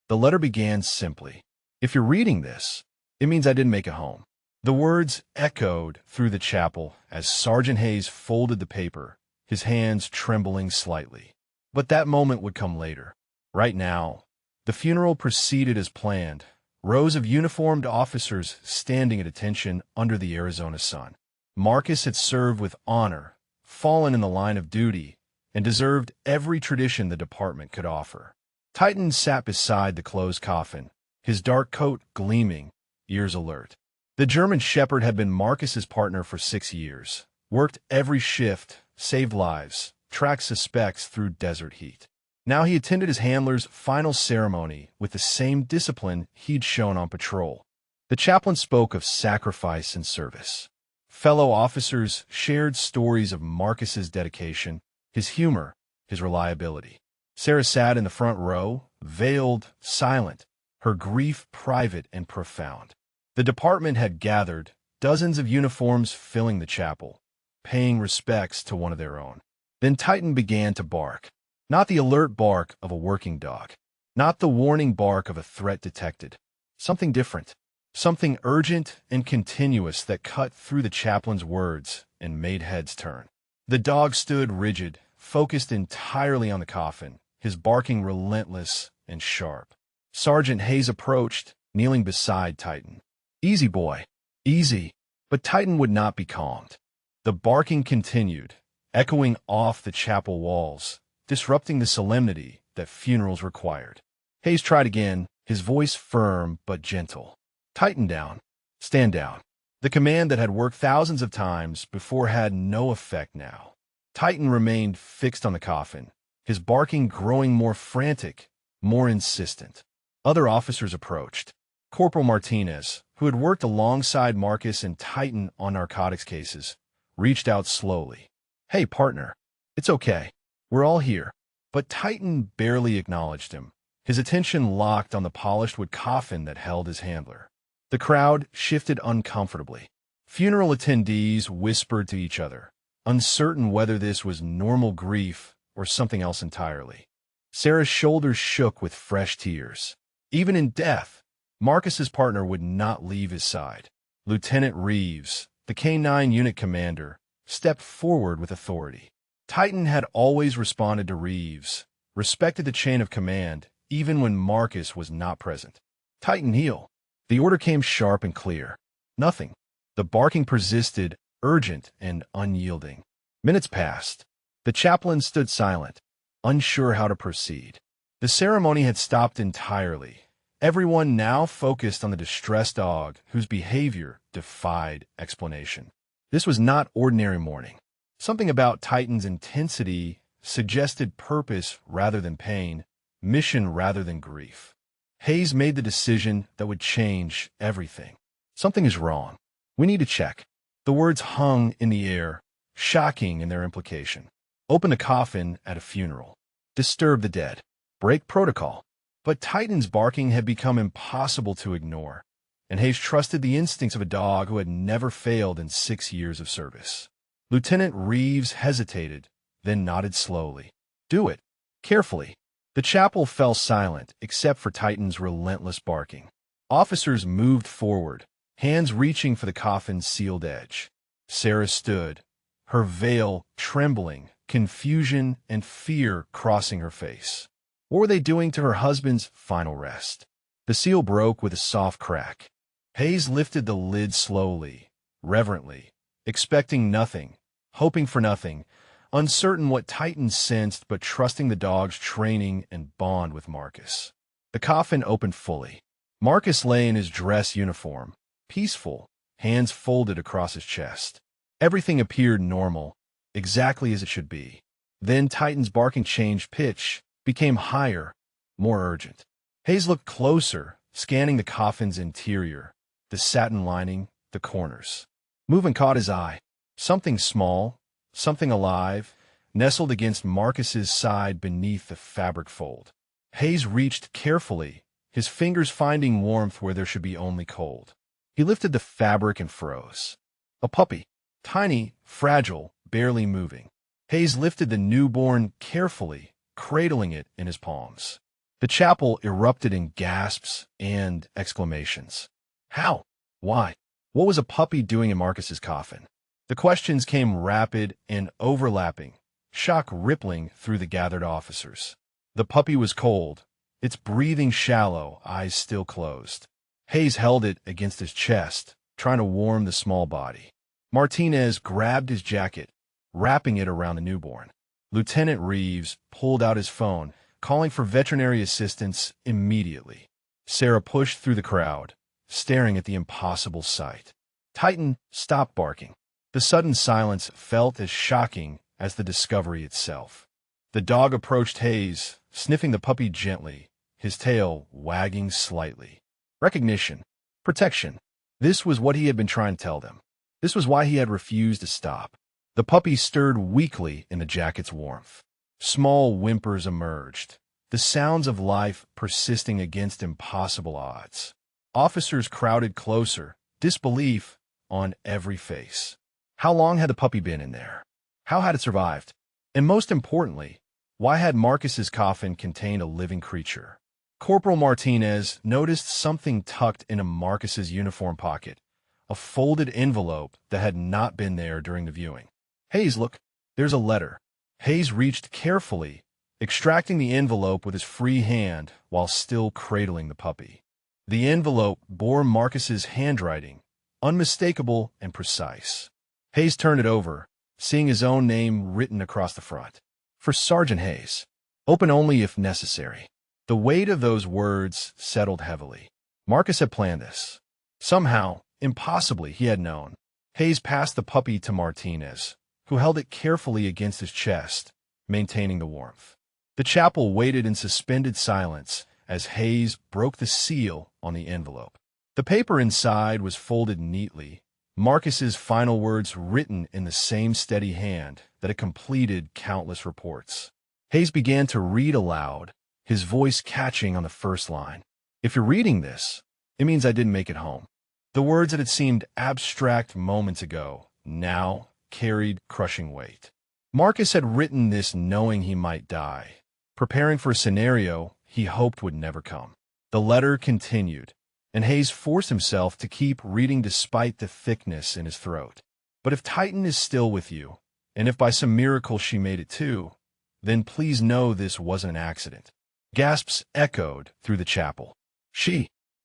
The letter began simply, "If you're reading this, it means I didn't make it home." The words echoed through the chapel as Sergeant Hayes folded the paper, his hands trembling slightly. But that moment would come later. Right now, the funeral proceeded as planned, rows of uniformed officers standing at attention under the Arizona sun. Marcus had served with honor, fallen in the line of duty, and deserved every tradition the department could offer. Titan sat beside the closed coffin, his dark coat gleaming, ears alert. The German Shepherd had been Marcus's partner for 6 years, worked every shift, saved lives, tracked suspects through desert heat. Now he attended his handler's final ceremony with the same discipline he'd shown on patrol. The chaplain spoke of sacrifice and service. Fellow officers shared stories of Marcus's dedication, his humor, his reliability. Sarah sat in the front row, veiled, silent, her grief private and profound. The department had gathered, dozens of uniforms filling the chapel, paying respects to one of their own. Then Titan began to bark. Not the alert bark of a working dog. Not the warning bark of a threat detected. Something different. Something urgent and continuous that cut through the chaplain's words and made heads turn. The dog stood rigid, focused entirely on the coffin, his barking relentless and sharp. Sergeant Hayes approached, kneeling beside Titan. "Easy, boy. Easy." But Titan would not be calmed. The barking continued, echoing off the chapel walls, disrupting the solemnity that funerals required. Hayes tried again, his voice firm but gentle. "Tighten down. Stand down." The command that had worked thousands of times before had no effect now. Titan remained fixed on the coffin, his barking growing more frantic, more insistent. Other officers approached. Corporal Martinez, who had worked alongside Marcus and Titan on narcotics cases, reached out slowly. "Hey, partner. It's okay. We're all here." But Titan barely acknowledged him, his attention locked on the polished wood coffin that held his handler. The crowd shifted uncomfortably. Funeral attendees whispered to each other, uncertain whether this was normal grief or something else entirely. Sarah's shoulders shook with fresh tears. Even in death, Marcus's partner would not leave his side. Lieutenant Reeves, the K-9 unit commander, stepped forward with authority. Titan had always responded to Reeves, respected the chain of command, even when Marcus was not present. "Titan, heel." The order came sharp and clear. Nothing. The barking persisted, urgent and unyielding. Minutes passed. The chaplain stood silent, unsure how to proceed. The ceremony had stopped entirely. Everyone now focused on the distressed dog, whose behavior defied explanation. This was not ordinary mourning. Something about Titan's intensity suggested purpose rather than pain, mission rather than grief. Hayes made the decision that would change everything. "Something is wrong. We need to check." The words hung in the air, shocking in their implication. Open the coffin at a funeral. Disturb the dead. Break protocol. But Titan's barking had become impossible to ignore, and Hayes trusted the instincts of a dog who had never failed in 6 years of service. Lieutenant Reeves hesitated, then nodded slowly. "Do it. Carefully." The chapel fell silent, except for Titan's relentless barking. Officers moved forward, hands reaching for the coffin's sealed edge. Sarah stood, her veil trembling, confusion and fear crossing her face. What were they doing to her husband's final rest? The seal broke with a soft crack. Hayes lifted the lid slowly, reverently, expecting nothing, hoping for nothing, uncertain what Titan sensed but trusting the dog's training and bond with Marcus. The coffin opened fully. Marcus lay in his dress uniform, peaceful, hands folded across his chest. Everything appeared normal, exactly as it should be. Then Titan's barking changed pitch, became higher, more urgent. Hayes looked closer, scanning the coffin's interior, the satin lining, the corners. Movement caught his eye. Something small, something alive, nestled against Marcus's side beneath the fabric fold. Hayes reached carefully, his fingers finding warmth where there should be only cold. He lifted the fabric and froze. A puppy, tiny, fragile, barely moving. Hayes lifted the newborn carefully, cradling it in his palms. The chapel erupted in gasps and exclamations. How? Why? What was a puppy doing in Marcus's coffin? The questions came rapid and overlapping, shock rippling through the gathered officers. The puppy was cold, its breathing shallow, eyes still closed. Hayes held it against his chest, trying to warm the small body. Martinez grabbed his jacket, wrapping it around the newborn. Lieutenant Reeves pulled out his phone, calling for veterinary assistance immediately. Sarah pushed through the crowd, staring at the impossible sight. Titan stopped barking. The sudden silence felt as shocking as the discovery itself. The dog approached Hayes, sniffing the puppy gently, his tail wagging slightly. Recognition. Protection. This was what he had been trying to tell them. This was why he had refused to stop. The puppy stirred weakly in the jacket's warmth. Small whimpers emerged, the sounds of life persisting against impossible odds. Officers crowded closer, disbelief on every face. How long had the puppy been in there? How had it survived? And most importantly, why had Marcus's coffin contained a living creature? Corporal Martinez noticed something tucked into Marcus's uniform pocket, a folded envelope that had not been there during the viewing. Hayes, look, there's a letter. Hayes reached carefully, extracting the envelope with his free hand while still cradling the puppy. The envelope bore Marcus's handwriting, unmistakable and precise. Hayes turned it over, seeing his own name written across the front. For Sergeant Hayes. Open only if necessary. The weight of those words settled heavily. Marcus had planned this. Somehow, impossibly, he had known. Hayes passed the puppy to Martinez, who held it carefully against his chest, maintaining the warmth. The chapel waited in suspended silence as Hayes broke the seal on the envelope. The paper inside was folded neatly, Marcus's final words written in the same steady hand that had completed countless reports. Hayes began to read aloud, his voice catching on the first line. If you're reading this, it means I didn't make it home. The words that had seemed abstract moments ago now carried crushing weight. Marcus had written this knowing he might die, preparing for a scenario he hoped would never come. The letter continued, and Hayes forced himself to keep reading despite the thickness in his throat. But if Titan is still with you, and if by some miracle she made it too, then please know this wasn't an accident. Gasps echoed through the chapel.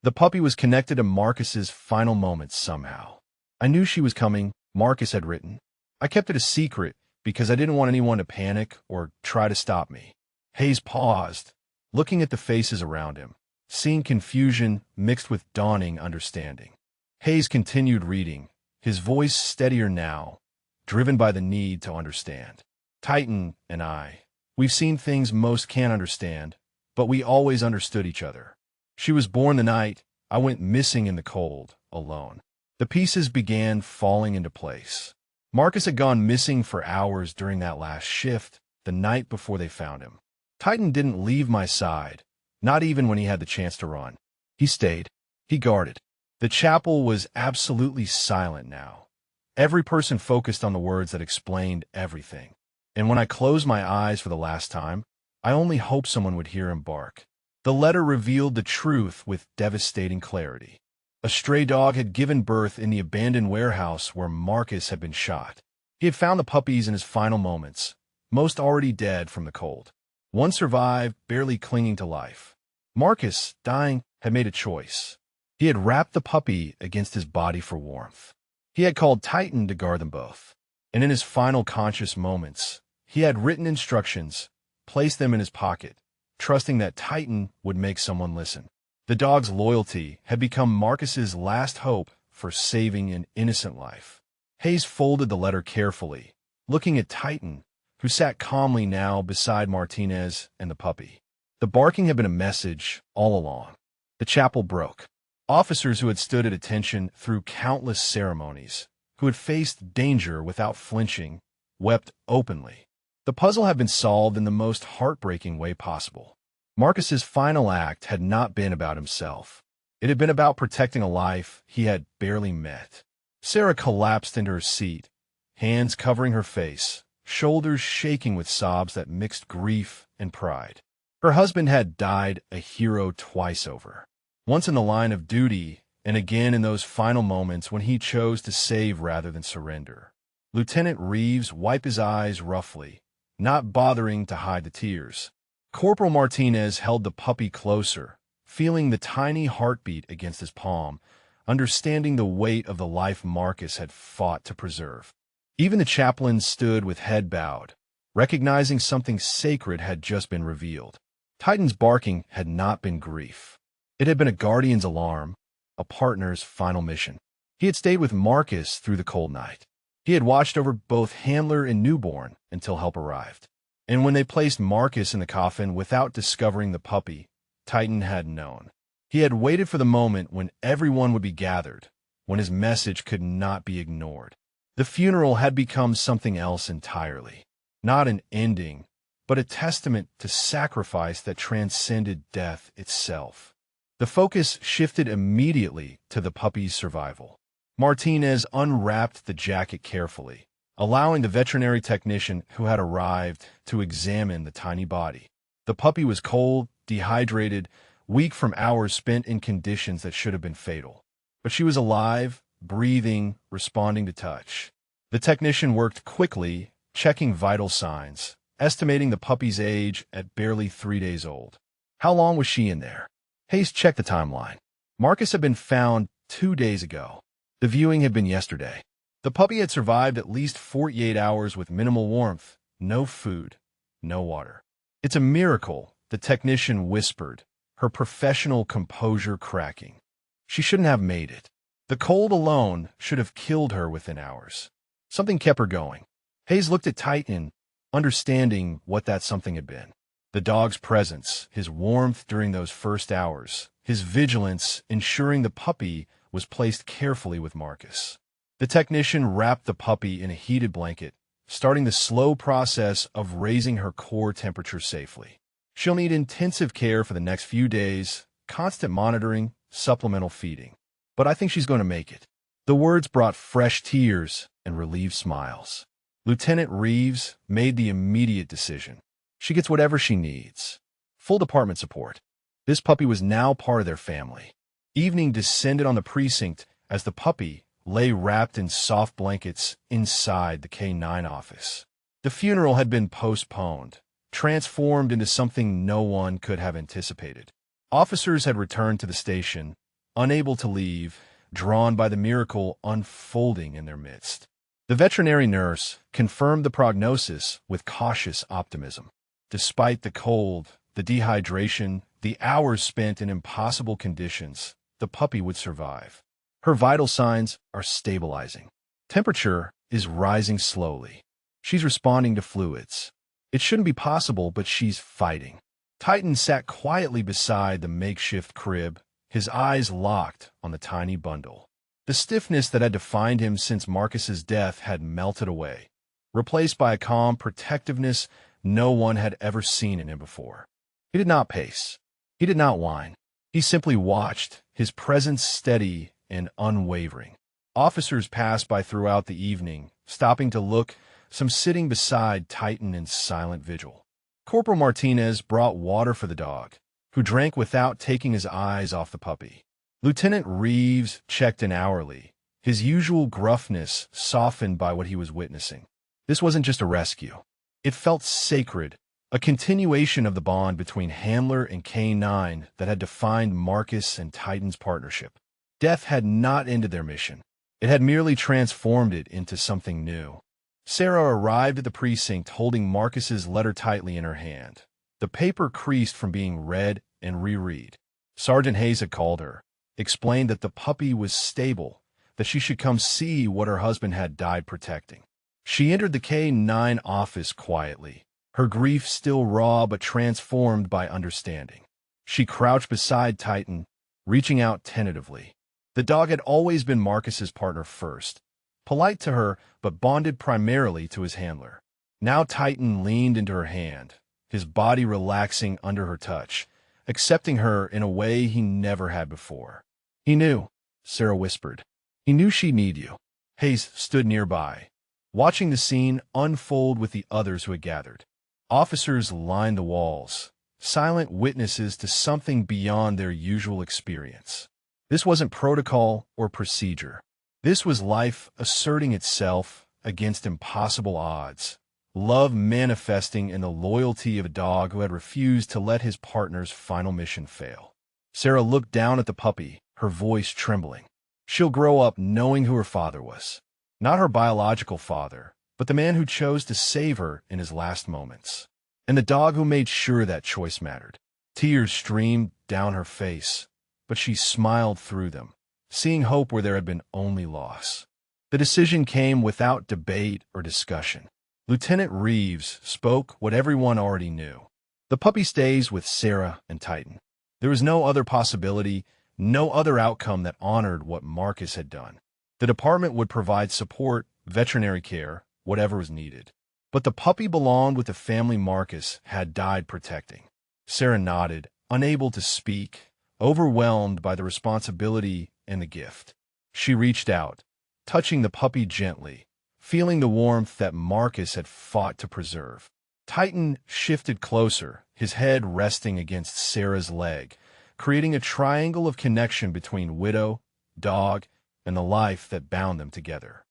The puppy was connected to Marcus's final moments somehow. I knew she was coming, Marcus had written. I kept it a secret because I didn't want anyone to panic or try to stop me. Hayes paused, looking at the faces around him, seeing confusion mixed with dawning understanding. Hayes continued reading, his voice steadier now, driven by the need to understand. Titan and I, we've seen things most can't understand, but we always understood each other. She was born the night I went missing in the cold, alone. The pieces began falling into place. Marcus had gone missing for hours during that last shift, the night before they found him. Titan didn't leave my side, not even when he had the chance to run. He stayed. He guarded. The chapel was absolutely silent now. Every person focused on the words that explained everything. And when I closed my eyes for the last time, I only hoped someone would hear him bark. The letter revealed the truth with devastating clarity. A stray dog had given birth in the abandoned warehouse where Marcus had been shot. He had found the puppies in his final moments, most already dead from the cold. One survived, barely clinging to life. Marcus, dying, had made a choice. He had wrapped the puppy against his body for warmth. He had called Titan to guard them both. And in his final conscious moments, he had written instructions, placed them in his pocket, trusting that Titan would make someone listen. The dog's loyalty had become Marcus's last hope for saving an innocent life. Hayes folded the letter carefully, looking at Titan, who sat calmly now beside Martinez and the puppy. The barking had been a message all along. The chapel broke. Officers who had stood at attention through countless ceremonies, who had faced danger without flinching, wept openly. The puzzle had been solved in the most heartbreaking way possible. Marcus's final act had not been about himself. It had been about protecting a life he had barely met. Sarah collapsed into her seat, hands covering her face, shoulders shaking with sobs that mixed grief and pride. Her husband had died a hero twice over. Once in the line of duty, and again in those final moments when he chose to save rather than surrender. Lieutenant Reeves wiped his eyes roughly, not bothering to hide the tears. Corporal Martinez held the puppy closer, feeling the tiny heartbeat against his palm, understanding the weight of the life Marcus had fought to preserve. Even the chaplain stood with head bowed, recognizing something sacred had just been revealed. Titan's barking had not been grief. It had been a guardian's alarm, a partner's final mission. He had stayed with Marcus through the cold night. He had watched over both handler and newborn until help arrived. And when they placed Marcus in the coffin without discovering the puppy, Titan had known. He had waited for the moment when everyone would be gathered, when his message could not be ignored. The funeral had become something else entirely. Not an ending, but a testament to sacrifice that transcended death itself. The focus shifted immediately to the puppy's survival. Martinez unwrapped the jacket carefully, allowing the veterinary technician who had arrived to examine the tiny body. The puppy was cold, dehydrated, weak from hours spent in conditions that should have been fatal. But she was alive, breathing, responding to touch. The technician worked quickly, checking vital signs, estimating the puppy's age at barely 3 days old. How long was she in there? Hayes checked the timeline. Marcus had been found 2 days ago. The viewing had been yesterday. The puppy had survived at least 48 hours with minimal warmth, no food, no water. It's a miracle, the technician whispered, her professional composure cracking. She shouldn't have made it. The cold alone should have killed her within hours. Something kept her going. Hayes looked at Titan, understanding what that something had been. The dog's presence, his warmth during those first hours, his vigilance ensuring the puppy was placed carefully with Marcus. The technician wrapped the puppy in a heated blanket, starting the slow process of raising her core temperature safely. She'll need intensive care for the next few days, constant monitoring, supplemental feeding. But I think she's going to make it. The words brought fresh tears and relieved smiles. Lieutenant Reeves made the immediate decision. She gets whatever she needs. Full department support. This puppy was now part of their family. Evening descended on the precinct as the puppy lay wrapped in soft blankets inside the K-9 office. The funeral had been postponed, transformed into something no one could have anticipated. Officers had returned to the station, unable to leave, drawn by the miracle unfolding in their midst. The veterinary nurse confirmed the prognosis with cautious optimism. Despite the cold, the dehydration, the hours spent in impossible conditions, the puppy would survive. Her vital signs are stabilizing. Temperature is rising slowly. She's responding to fluids. It shouldn't be possible, but she's fighting. Titan sat quietly beside the makeshift crib, his eyes locked on the tiny bundle. The stiffness that had defined him since Marcus's death had melted away, replaced by a calm protectiveness no one had ever seen in him before. He did not pace. He did not whine. He simply watched, his presence steady and unwavering. Officers passed by throughout the evening, stopping to look, some sitting beside Titan in silent vigil. Corporal Martinez brought water for the dog, who drank without taking his eyes off the puppy. Lieutenant Reeves checked in hourly, his usual gruffness softened by what he was witnessing. This wasn't just a rescue. It felt sacred, a continuation of the bond between Handler and K-9 that had defined Marcus and Titan's partnership. Death had not ended their mission. It had merely transformed it into something new. Sarah arrived at the precinct holding Marcus's letter tightly in her hand. The paper creased from being read and reread. Sergeant Hayes had called her, explained that the puppy was stable, that she should come see what her husband had died protecting. She entered the K-9 office quietly, her grief still raw but transformed by understanding. She crouched beside Titan, reaching out tentatively. The dog had always been Marcus's partner first, polite to her but bonded primarily to his handler. Now Titan leaned into her hand, his body relaxing under her touch, accepting her in a way he never had before. He knew, Sarah whispered. He knew she'd need you. Hayes stood nearby, watching the scene unfold with the others who had gathered. Officers lined the walls, silent witnesses to something beyond their usual experience. This wasn't protocol or procedure. This was life asserting itself against impossible odds, love manifesting in the loyalty of a dog who had refused to let his partner's final mission fail. Sarah looked down at the puppy, her voice trembling. She'll grow up knowing who her father was. Not her biological father, but the man who chose to save her in his last moments. And the dog who made sure that choice mattered. Tears streamed down her face, but she smiled through them, seeing hope where there had been only loss. The decision came without debate or discussion. Lieutenant Reeves spoke what everyone already knew. The puppy stays with Sarah and Titan. There was no other possibility, no other outcome that honored what Marcus had done. The department would provide support, veterinary care, whatever was needed. But the puppy belonged with the family Marcus had died protecting. Sarah nodded, unable to speak, overwhelmed by the responsibility and the gift. She reached out, touching the puppy gently, feeling the warmth that Marcus had fought to preserve. Titan shifted closer, his head resting against Sarah's leg, creating a triangle of connection between widow, dog, and the life that bound them together.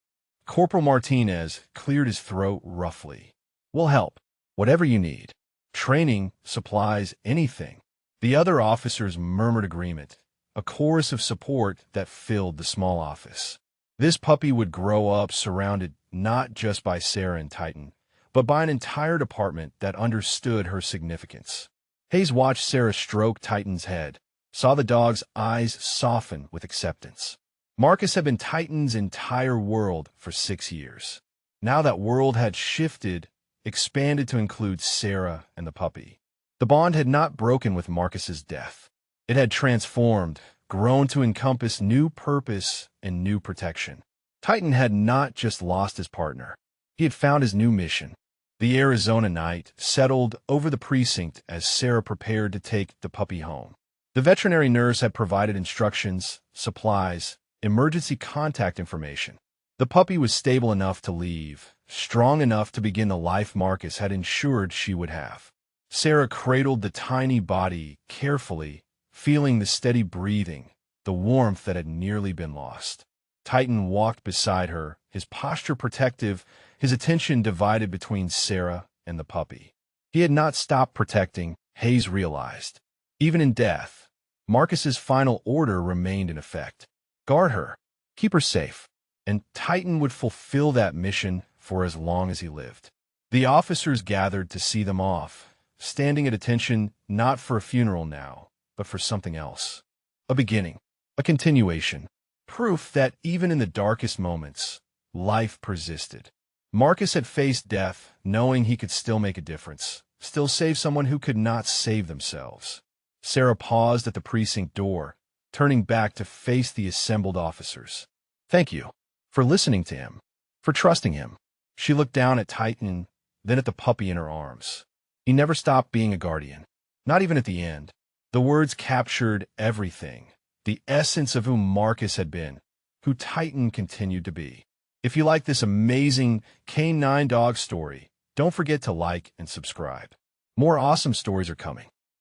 Corporal Martinez cleared his throat roughly. "We'll help. Whatever you need. Training, supplies, anything." The other officers murmured agreement, a chorus of support that filled the small office. This puppy would grow up surrounded not just by Sarah and Titan, but by an entire department that understood her significance. Hayes watched Sarah stroke Titan's head, saw the dog's eyes soften with acceptance. Marcus had been Titan's entire world for 6 years. Now that world had shifted, expanded to include Sarah and the puppy. The bond had not broken with Marcus's death. It had transformed, grown to encompass new purpose and new protection. Titan had not just lost his partner. He had found his new mission. The Arizona night settled over the precinct as Sarah prepared to take the puppy home. The veterinary nurse had provided instructions, supplies, emergency contact information. The puppy was stable enough to leave, strong enough to begin the life Marcus had ensured she would have. Sarah cradled the tiny body carefully, feeling the steady breathing, the warmth that had nearly been lost. Titan walked beside her, his posture protective, his attention divided between Sarah and the puppy. He had not stopped protecting, Hayes realized. Even in death, Marcus's final order remained in effect. Guard her, keep her safe, and Titan would fulfill that mission for as long as he lived. The officers gathered to see them off, standing at attention not for a funeral now, but for something else. A beginning, a continuation, proof that even in the darkest moments, life persisted. Marcus had faced death, knowing he could still make a difference, still save someone who could not save themselves. Sarah paused at the precinct door, turning back to face the assembled officers. "Thank you for listening to him, for trusting him." She looked down at Titan, then at the puppy in her arms. He never stopped being a guardian, not even at the end. The words captured everything, the essence of who Marcus had been, who Titan continued to be. If you like this amazing K9 dog story, don't forget to like and subscribe. More awesome stories are coming.